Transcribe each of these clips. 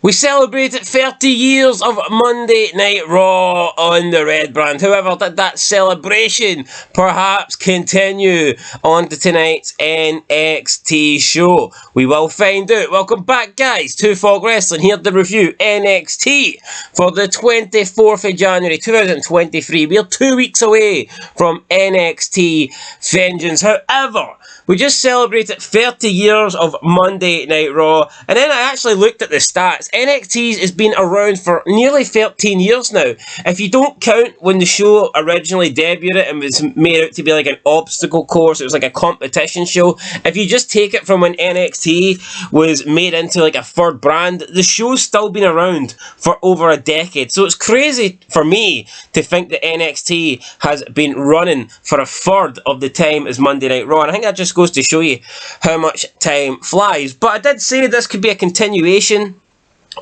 We celebrated 30 years of Monday Night Raw on the Red Brand. However, did that celebration perhaps continue on to tonight's NXT show? We will find out. Welcome back, guys, to Fog Wrestling, here to review NXT for the 24th of January 2023. We're 2 weeks away from NXT Vengeance. However, we just celebrated 30 years of Monday Night Raw, and then I actually looked at the stats. NXT has been around for nearly 13 years now. If you don't count when the show originally debuted and was made out to be like an obstacle course, it was like a competition show. If you just take it from when NXT was made into like a third brand, the show's still been around for over a decade. So it's crazy for me to think that NXT has been running for a third of the time as Monday Night Raw. And I think that just goes to show you how much time flies. But I did say this could be a continuation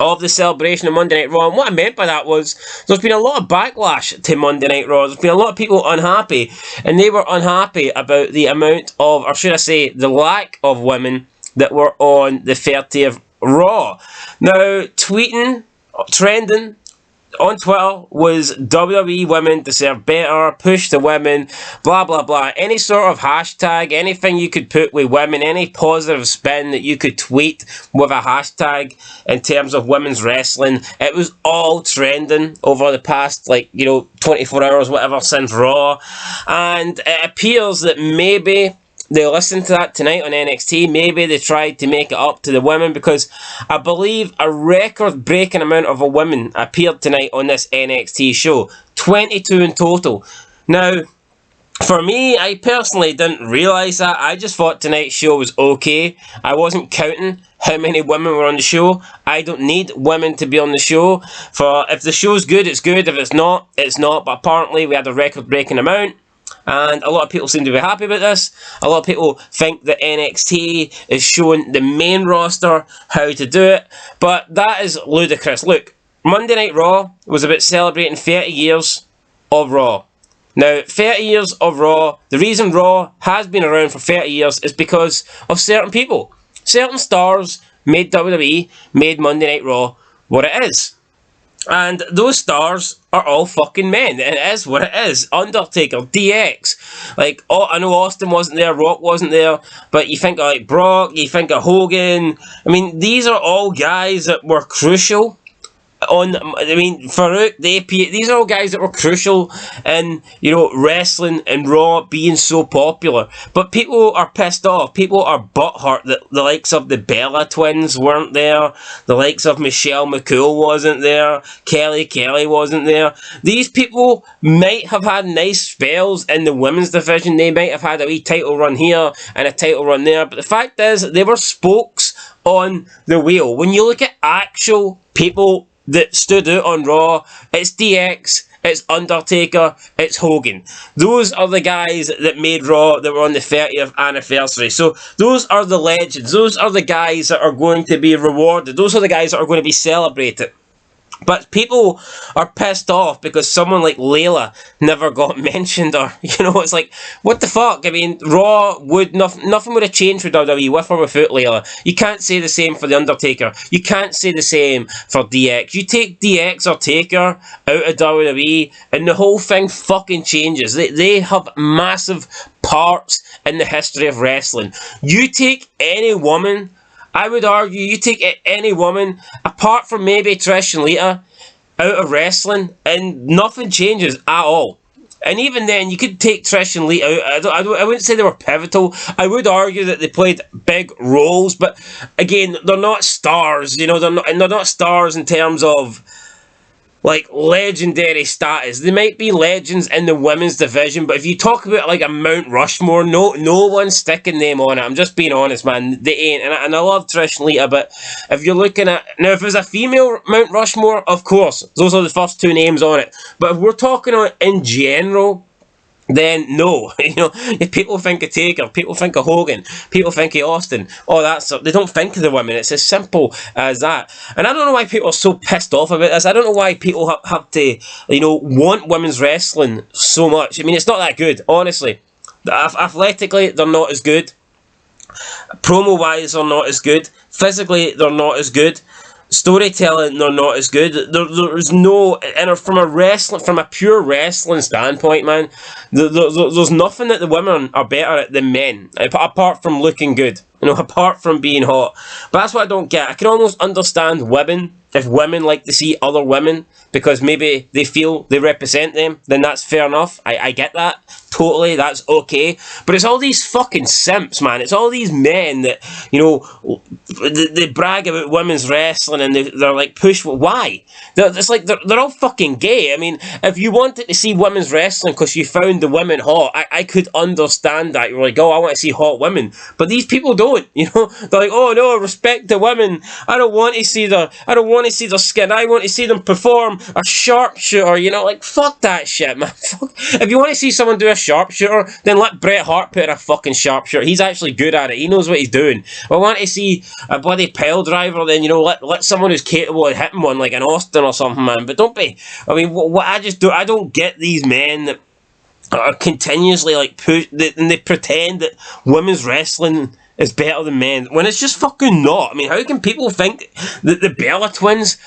of the celebration of Monday Night Raw, and what I meant by that was there's been a lot of backlash to Monday Night Raw. There's been a lot of people unhappy, and they were unhappy about the amount of, or should I say, the lack of women that were on the 30th Raw. Now, tweeting, trending on Twitter was WWE women deserve better, push the women, blah blah blah. Any sort of hashtag, anything you could put with women, any positive spin that you could tweet with a hashtag in terms of women's wrestling, it was all trending over the past 24 hours, whatever, since Raw. And it appears that maybe they listened to that tonight on NXT. Maybe they tried to make it up to the women, because I believe a record-breaking amount of women appeared tonight on this NXT show. 22 in total. Now, for me, I personally didn't realise that. I just thought tonight's show was okay. I wasn't counting how many women were on the show. I don't need women to be on the show. For if the show's good, it's good. If it's not, it's not. But apparently we had a record-breaking amount. And a lot of people seem to be happy about this. A lot of people think that NXT is showing the main roster how to do it. But that is ludicrous. Look, Monday Night Raw was about celebrating 30 years of Raw. Now, 30 years of Raw, the reason Raw has been around for 30 years is because of certain people. Certain stars made WWE, made Monday Night Raw what it is. And those stars are all fucking men. It is what it is. Undertaker, DX. I know Austin wasn't there, Rock wasn't there, but you think of Brock, you think of Hogan. I mean, these are all guys that were crucial Farouk, these are all guys that were crucial in, wrestling and Raw being so popular. But people are pissed off. People are butthurt that the likes of the Bella twins weren't there. The likes of Michelle McCool wasn't there. Kelly wasn't there. These people might have had nice spells in the women's division. They might have had a wee title run here and a title run there. But the fact is, they were spokes on the wheel. When you look at actual people that stood out on Raw, it's DX, it's Undertaker, it's Hogan. Those are the guys that made Raw, that were on the 30th anniversary. So those are the legends. Those are the guys that are going to be rewarded. Those are the guys that are going to be celebrated. But people are pissed off because someone like Layla never got mentioned, or, it's like, what the fuck? I mean, Raw nothing would have changed for WWE with or without Layla. You can't say the same for The Undertaker. You can't say the same for DX. You take DX or Taker out of WWE and the whole thing fucking changes. They have massive parts in the history of wrestling. You take any woman, I would argue, you take any woman, apart from maybe Trish and Lita, out of wrestling, and nothing changes at all. And even then, you could take Trish and Lita out. I wouldn't say they were pivotal. I would argue that they played big roles, but again, they're not stars. They're not stars in terms of legendary status. They might be legends in the women's division, but if you talk about a Mount Rushmore, no one's sticking them on it. I'm just being honest, man. They ain't. And I love Trish and Lita, but if you're looking at, now if there's a female Mount Rushmore, of course, those are the first two names on it. But if we're talking on in general, then no. If people think of Taker, people think of Hogan, people think of Austin, all that stuff, they don't think of the women. It's as simple as that. And I don't know why people are so pissed off about this. I don't know why people have to, want women's wrestling so much. I mean, it's not that good, honestly. Athletically, they're not as good. Promo-wise, they're not as good. Physically, they're not as good. storytelling, they're not as good. There's no, and from a pure wrestling standpoint, man, there's nothing that the women are better at than men, apart from looking good, apart from being hot. But that's what I don't get. I can almost understand women, if women like to see other women because maybe they feel they represent them, then that's fair enough. I get that. Totally, that's okay. But it's all these fucking simps, man. It's all these men that, they brag about women's wrestling and they're like, push, why? It's like, they're all fucking gay. I mean, if you wanted to see women's wrestling because you found the women hot, I could understand that. You're like, oh, I want to see hot women. But these people don't, They're like, oh no, respect the women. I don't want to see their skin. I want to see them perform a sharpshooter, like, fuck that shit, man. If you want to see someone do a sharpshooter, then let Bret Hart put in a fucking sharpshooter. He's actually good at it. He knows what he's doing. If I want to see a bloody pile driver, then, let someone who's capable of hitting one, like an Austin or something, man. But don't be, I mean, what I don't get these men that are continuously, like, and they pretend that women's wrestling is better than men, when it's just fucking not. I mean, how can people think that the Bella Twins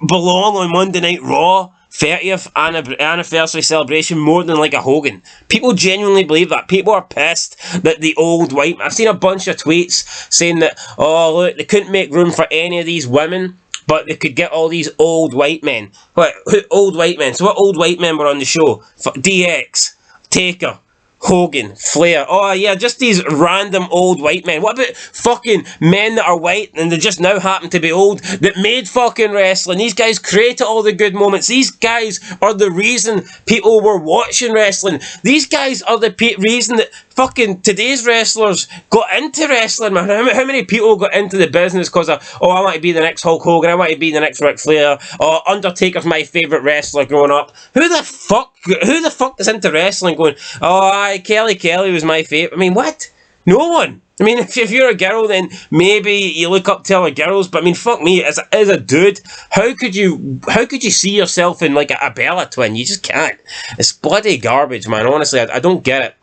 belong on Monday Night Raw 30th anniversary celebration more than like a Hogan? People genuinely believe that. People are pissed that the old white... I've seen a bunch of tweets saying that, oh look, they couldn't make room for any of these women, but they could get all these old white men. What? Old white men? So what old white men were on the show? DX, Taker, Hogan, Flair. Oh yeah, just these random old white men. What about fucking men that are white and they just now happen to be old that made fucking wrestling? These guys created all the good moments. These guys are the reason people were watching wrestling. These guys are the reason that fucking today's wrestlers got into wrestling, man. How many people got into the business because of, oh, I want to be the next Hulk Hogan, I want to be the next Ric Flair, or Undertaker's my favourite wrestler growing up. Who the fuck is into wrestling going, oh, Kelly was my favourite? I mean, what? No one. I mean, if you're a girl, then maybe you look up to other girls, but I mean, fuck me, as a dude, how could you see yourself in like a Bella Twin? You just can't. It's bloody garbage, man. Honestly, I don't get it.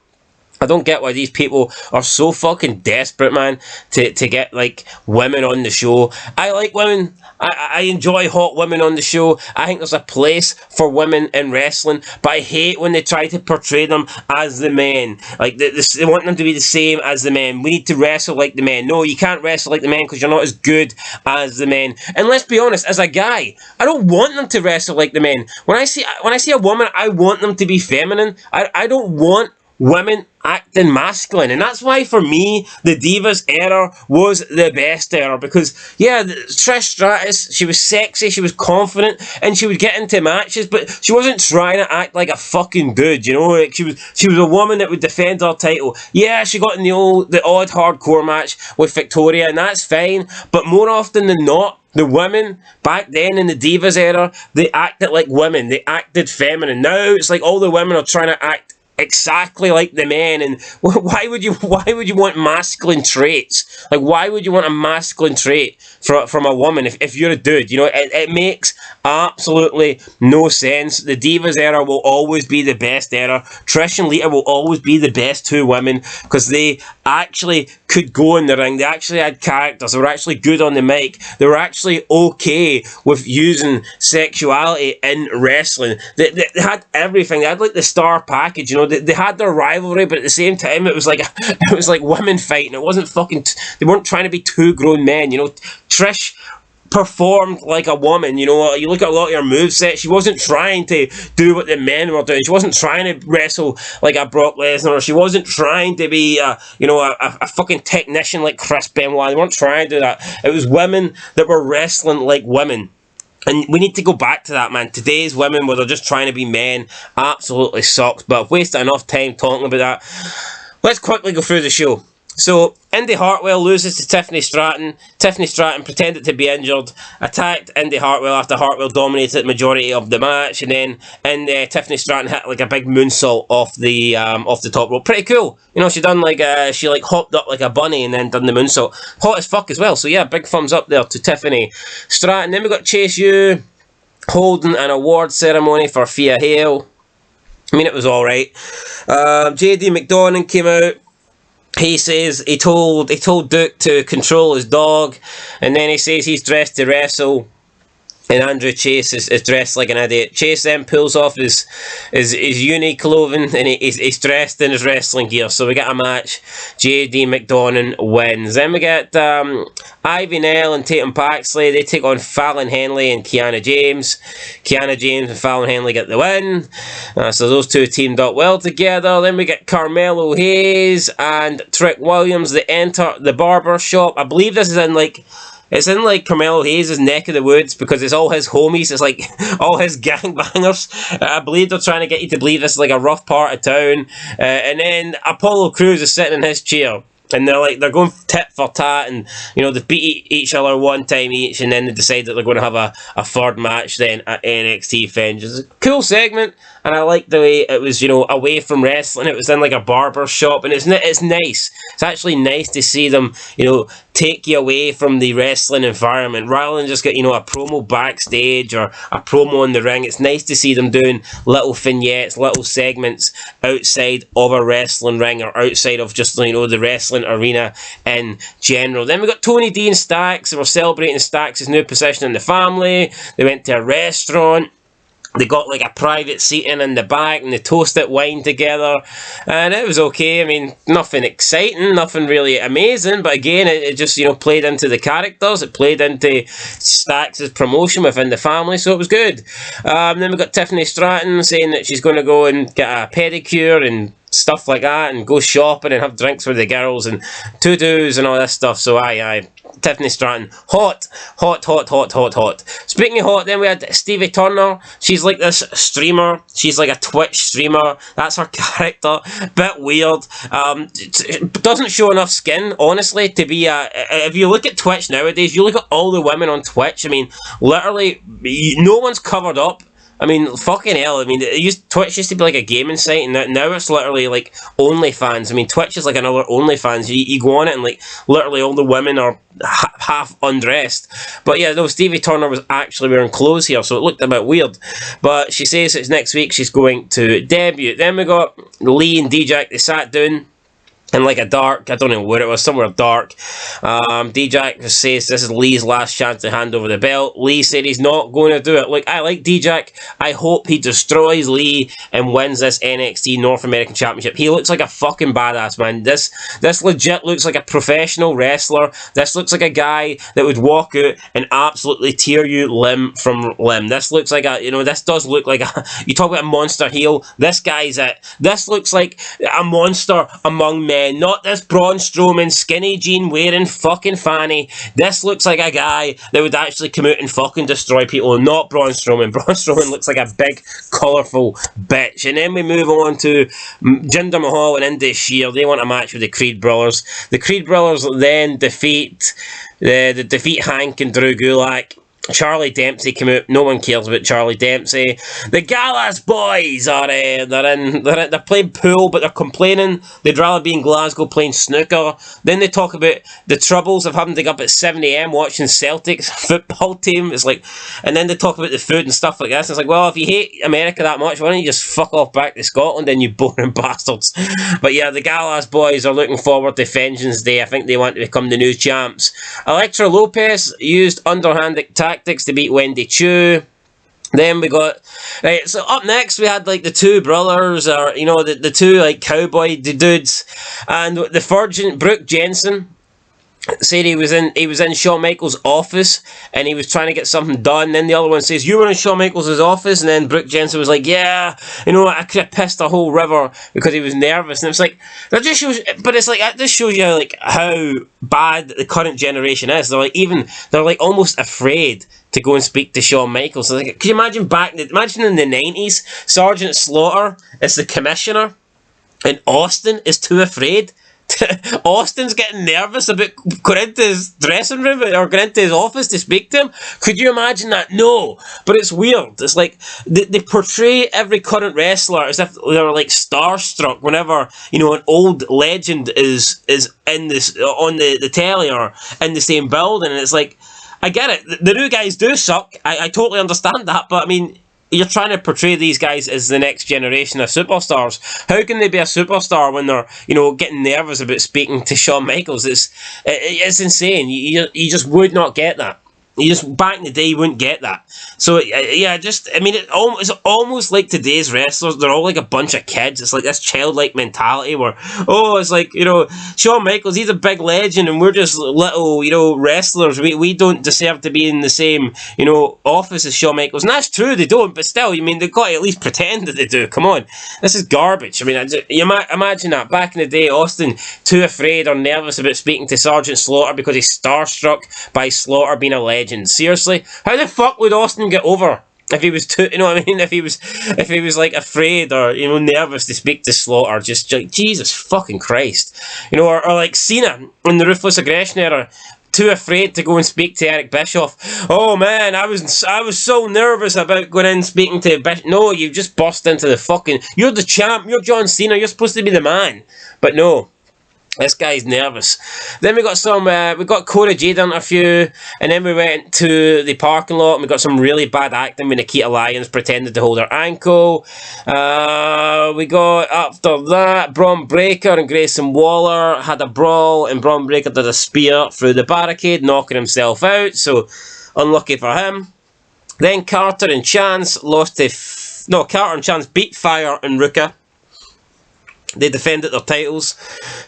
I don't get why these people are so fucking desperate, man, to get, like, women on the show. I like women. I enjoy hot women on the show. I think there's a place for women in wrestling, but I hate when they try to portray them as the men. Like, they want them to be the same as the men. We need to wrestle like the men. No, you can't wrestle like the men because you're not as good as the men. And let's be honest, as a guy, I don't want them to wrestle like the men. When I see a woman, I want them to be feminine. I don't want women acting masculine, and that's why for me the Divas era was the best era, because yeah, Trish Stratus, she was sexy, she was confident, and she would get into matches, but she wasn't trying to act like a fucking dude, like she was a woman that would defend her title. Yeah, she got in the odd hardcore match with Victoria, and that's fine, but more often than not, the women back then in the Divas era, they acted like women, they acted feminine. Now it's like all the women are trying to act exactly like the men, and why would you want masculine traits? Like, why would you want a masculine trait from a woman if you're a dude? It makes absolutely no sense. The Divas era will always be the best era. Trish and Lita will always be the best two women because they actually could go in the ring. They actually had characters. They were actually good on the mic. They were actually okay with using sexuality in wrestling. They had everything. They had like the star package. They had their rivalry, but at the same time, it was like women fighting. It wasn't fucking. They weren't trying to be two grown men. Trish performed like a woman. You look at a lot of her moveset, she wasn't trying to do what the men were doing. She wasn't trying to wrestle like a Brock Lesnar, or she wasn't trying to be a fucking technician like Chris Benoit. They weren't trying to do that. It was women that were wrestling like women. And we need to go back to that, man. Today's women, where they're just trying to be men, absolutely sucks. But I've wasted enough time talking about that. Let's quickly go through the show. So, Indy Hartwell loses to Tiffany Stratton. Tiffany Stratton pretended to be injured, attacked Indy Hartwell after Hartwell dominated the majority of the match, and then Tiffany Stratton hit like a big moonsault off the top rope. Pretty cool. She done she hopped up like a bunny and then done the moonsault. Hot as fuck as well. So yeah, big thumbs up there to Tiffany Stratton. Then we got Chase U holding an award ceremony for Thea Hale. I mean, it was alright. JD McDonough came out. he says he told Duke to control his dog, and then he says he's dressed to wrestle. And Andrew Chase is dressed like an idiot. Chase then pulls off his uni clothing and he's dressed in his wrestling gear. So we get a match. JD McDonough wins. Then we get Ivy Nell and Tatum Paxley. They take on Fallon Henley and Kiana James. Kiana James and Fallon Henley get the win. So those two teamed up well together. Then we get Carmelo Hayes and Trick Williams. They enter the barber shop. I believe this is in like... It's in like Carmelo Hayes' neck of the woods because it's all his homies. It's like all his gangbangers. I believe they're trying to get you to believe this is like a rough part of town. And then Apollo Crews is sitting in his chair. And they're going tit for tat, and you know they beat each other one time each, and then they decide that they're going to have a third match then at NXT Vengeance. Cool segment, and I like the way it was, you know, away from wrestling. It was in like a barber shop, and it's nice. It's actually nice to see them, you know, take you away from the wrestling environment rather than just get, you know, a promo backstage or a promo in the ring. It's nice to see them doing little vignettes, little segments outside of a wrestling ring or outside of just, you know, the wrestling arena in general. Then we got Tony D and Stax, and we're celebrating Stax's new position in the family. They went to a restaurant. They got like a private seating in the back and they toasted wine together, and it was okay. I mean, nothing exciting, nothing really amazing, but again, it just, you know, played into the characters, it played into Stax's promotion within the family, so it was good. Then we got Tiffany Stratton saying that she's going to go and get a pedicure and stuff like that, and go shopping and have drinks with the girls and to-dos and all this stuff. So aye, Tiffany Stratton, hot. Speaking of hot, then we had Stevie Turner. She's like this streamer. She's like a Twitch streamer. That's her character. Bit weird. Doesn't show enough skin, honestly, to be a... If you look at Twitch nowadays, you look at all the women on Twitch, I mean, literally, no one's covered up. I mean, fucking hell. I mean, Twitch used to be like a gaming site, and now it's literally like OnlyFans. I mean, Twitch is like another OnlyFans. You go on it, and like literally all the women are half undressed. But yeah, no, Stevie Turner was actually wearing clothes here, so it looked a bit weird. But she says it's next week she's going to debut. Then we got Lee and D-Jack. They sat down in like a dark, I don't know where it was, somewhere dark. D-Jack says this is Lee's last chance to hand over the belt. Lee said he's not going to do it. Look, I like D-Jack. I hope he destroys Lee and wins this NXT North American Championship. He looks like a fucking badass, man. This legit looks like a professional wrestler. This looks like a guy that would walk out and absolutely tear you limb from limb. This looks like a, you know, this does look like a, you talk about a monster heel. This guy's it. This looks like a monster among men. Not this Braun Strowman skinny jean wearing fucking fanny. This looks like a guy that would actually come out and fucking destroy people. Not Braun Strowman. Braun Strowman looks like a big, colourful bitch. And then we move on to Jinder Mahal and Indus Sher. They want a match with the Creed Brothers. The Creed Brothers then defeat Hank and Drew Gulak. Charlie Dempsey came out. No one cares about Charlie Dempsey. The Gallas boys are they're playing pool, but they're complaining they'd rather be in Glasgow playing snooker. Then they talk about the troubles of having to get up at 7 AM watching Celtics football team. It's like, and then they talk about the food and stuff like this. It's like, well, if you hate America that much, why don't you just fuck off back to Scotland, then, you boring bastards. But yeah, the Gallas boys are looking forward to Vengeance Day. I think they want to become the new champs. Elektra Lopez used underhanded tactics to beat Wendy Chu. Then we got, right, so up next we had like the two brothers, or you know, the two like cowboy dudes, and the virgin Brooke Jensen said he was in Shawn Michaels' office and he was trying to get something done. Then the other one says, you were in Shawn Michaels' office, and then Brooke Jensen was like, yeah, you know, I could have pissed a whole river because he was nervous. And it's like, that just shows, but it's like, that just shows you like how bad the current generation is. They're like almost afraid to go and speak to Shawn Michaels. So like, could you imagine imagine in the 90s, Sergeant Slaughter is the commissioner and Austin is too afraid. Austin's getting nervous about going into his dressing room or going into his office to speak to him. Could you imagine that? No. But it's weird. It's like they portray every current wrestler as if they're like starstruck whenever, you know, an old legend is in this on the telly or in the same building. And it's like, I get it. The new guys do suck. I totally understand that. But I mean, you're trying to portray these guys as the next generation of superstars. How can they be a superstar when they're, getting nervous about speaking to Shawn Michaels? It's insane. You just would not get that. You just, back in the day, you wouldn't get that. So, yeah, it's almost like today's wrestlers, they're all like a bunch of kids. It's like this childlike mentality where, it's like, Shawn Michaels, he's a big legend, and we're just little, wrestlers. We don't deserve to be in the same, office as Shawn Michaels. And that's true, they don't, but still, they've got to at least pretend that they do. Come on. This is garbage. Imagine that. Back in the day, Austin, too afraid or nervous about speaking to Sergeant Slaughter because he's starstruck by Slaughter being a legend. Seriously, how the fuck would Austin get over if he was too, if he was like afraid or nervous to speak to Slaughter? Just like, Jesus fucking Christ, or like Cena in the Ruthless Aggression era, too afraid to go and speak to Eric Bischoff. Oh man, I was so nervous about going in and speaking to Bischoff. No, you just burst into the fucking, you're the champ, you're John Cena, you're supposed to be the man, but no. This guy's nervous. Then we got we got Cora Jade interview, and then we went to the parking lot and we got some really bad acting when Nikita Lyons pretended to hold her ankle. We got, after that, Braun Breaker and Grayson Waller had a brawl, and Braun Breaker did a spear through the barricade, knocking himself out, so unlucky for him. Then Carter and Chance Carter and Chance beat Fire and Ruka. They defended their titles.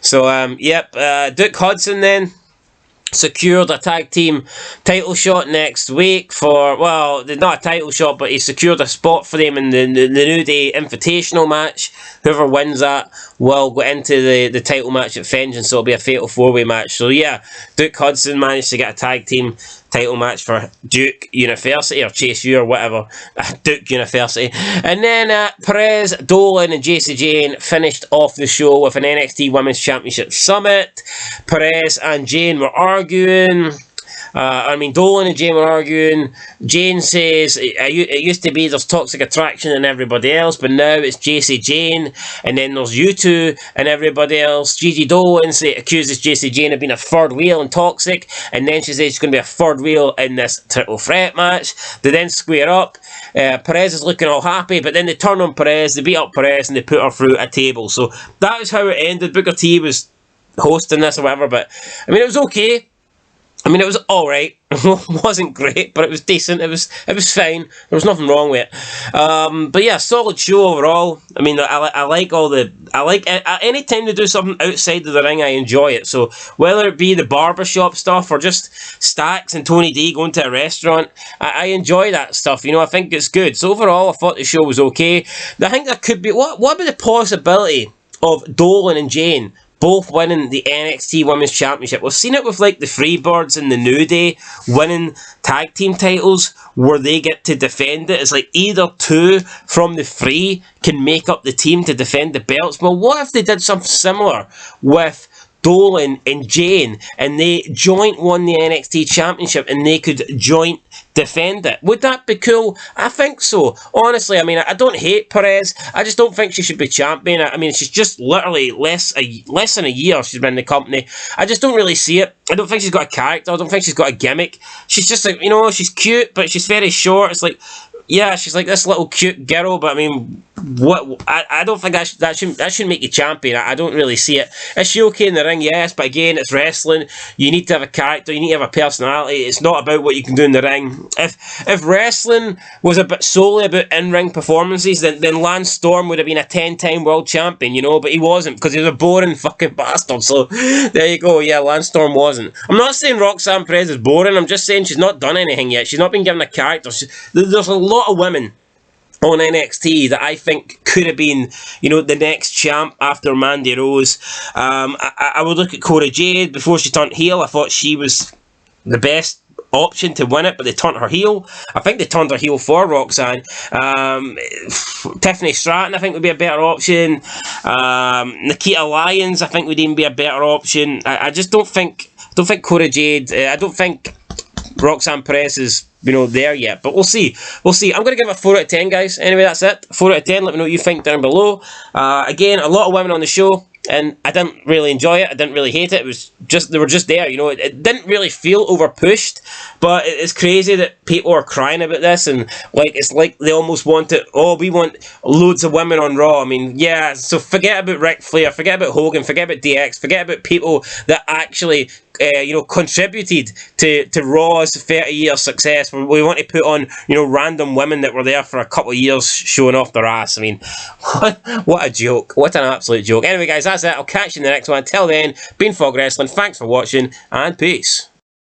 So, Duke Hudson then secured a tag team title shot next week for, well, not a title shot, but he secured a spot for them in the New Day Invitational match. Whoever wins that will go into the title match at Vengeance, so it'll be a fatal 4-way match. So yeah, Duke Hudson managed to get a tag team title match for Duke University, or Chase U, or whatever, Duke University. And then Perez, Dolan and Jacy Jane finished off the show with an NXT Women's Championship Summit. Perez and Jane were arguing. Dolan and Jane were arguing. Jane says it used to be there's toxic attraction and everybody else, but now it's Jacy Jane, and then there's you two and everybody else. Gigi Dolan accuses Jacy Jane of being a third wheel and toxic, and then she says she's going to be a third wheel in this triple threat match. They then square up. Perez is looking all happy, but then they turn on Perez, they beat up Perez, and they put her through a table. So that is how it ended. Booker T was hosting this or whatever, but it was okay. It was alright. It wasn't great, but it was decent. It was fine. There was nothing wrong with it. But yeah, solid show overall. I like any time they do something outside of the ring, I enjoy it. So whether it be the barbershop stuff or just Stacks and Tony D going to a restaurant, I enjoy that stuff. I think it's good. So overall, I thought the show was okay. I think there could be, what about the possibility of Dolan and Jane both winning the NXT Women's Championship? We've seen it with like the Freebirds and the New Day winning tag team titles where they get to defend it. It's like either two from the Free can make up the team to defend the belts. Well, what if they did something similar with Dolan and Jane, and they joint won the NXT Championship and they could joint defend it? Would that be cool? I think so. Honestly, I don't hate Perez. I just don't think she should be champion. She's just literally less than a year she's been in the company. I just don't really see it. I don't think she's got a character. I don't think she's got a gimmick. She's just like, she's cute, but she's very short. It's like, yeah, she's like this little cute girl, but what? I don't think that should make you champion. I don't really see it. Is she okay in the ring? Yes, but again, it's wrestling. You need to have a character. You need to have a personality. It's not about what you can do in the ring. If wrestling was solely about in-ring performances, then Lance Storm would have been a 10-time world champion, but he wasn't because he was a boring fucking bastard. So there you go. Yeah, Lance Storm wasn't. I'm not saying Roxanne Perez is boring. I'm just saying she's not done anything yet. She's not been given a character. There's a lot of women on NXT that I think could have been, the next champ after Mandy Rose. I would look at Cora Jade before she turned heel. I thought she was the best option to win it, but they turned her heel. I think they turned her heel for Roxanne. Tiffany Stratton, I think, would be a better option. Nikita Lyons, I think, would even be a better option. I just don't think Cora Jade. I don't think Roxanne Perez is there yet, but we'll see. I'm going to give it a 4 out of 10, guys. Anyway, that's it. 4 out of 10. Let me know what you think down below. Again, a lot of women on the show. and I didn't really enjoy it. I didn't really hate it. It was just, they were just there, you know. It didn't really feel over pushed, but it's crazy that people are crying about this, and like it's like they almost want it. Oh, we want loads of women on Raw. I mean, yeah. So forget about Ric Flair, forget about Hogan, forget about DX, forget about people that actually contributed to Raw's 30-year success. We want to put on, random women that were there for a couple of years showing off their ass. I mean, what a joke. What an absolute joke. Anyway, guys, that's it. I'll catch you in the next one. Until then, been Fog Wrestling. Thanks for watching, and peace.